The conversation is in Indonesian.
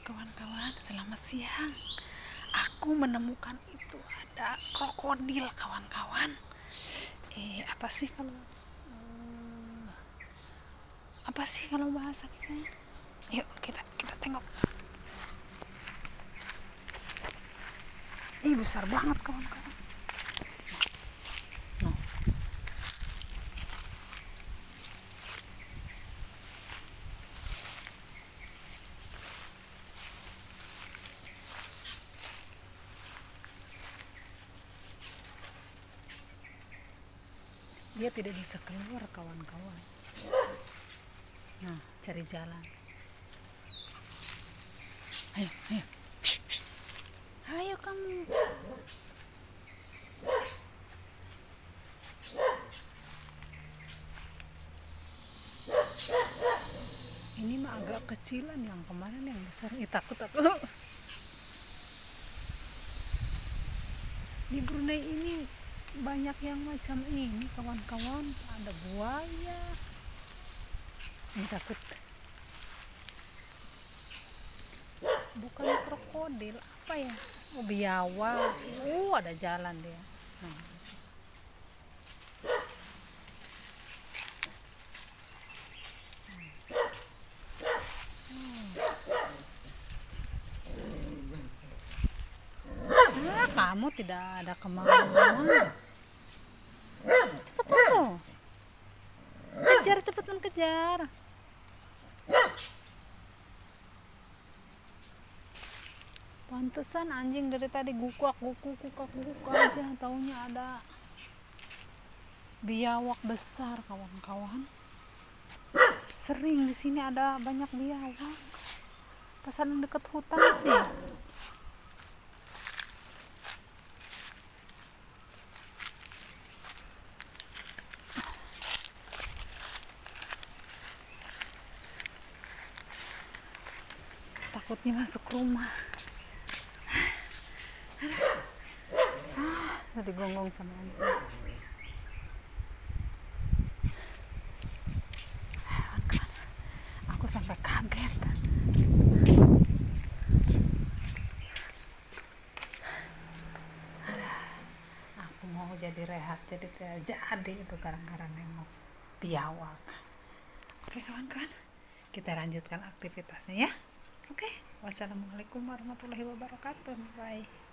kawan-kawan, selamat siang. Aku menemukan itu ada krokodil kawan-kawan. Apa sih kalau bahasa kita? Yuk kita tengok. Besar banget kawan-kawan. No. Dia tidak bisa keluar kawan-kawan. Nah, cari jalan. Ayo. Ayo kamu. Ini mah agak kecilan, yang kemarin yang besar. Takut aku. Di Brunei ini banyak yang macam ini kawan-kawan. Ada buaya. Ini takut. Bukan krokodil, apa ya? Biawak. Ada jalan dia. Nah, kamu tidak ada kemauan. Cepat kejar, cepetan kejar. Pantesan anjing dari tadi gukak aja, taunya ada biawak besar kawan-kawan. Sering di sini ada banyak biawak. Pas deket hutan sih. Takutnya masuk rumah. Tadi gonggong sama anjing. Aku sampai kaget. Aku mau jadi rehat, jadi tidak jadi itu gara-gara nengok biawak. Oke kawan-kawan, kita lanjutkan aktivitasnya ya. Oke, wassalamualaikum warahmatullahi wabarakatuh. Bye.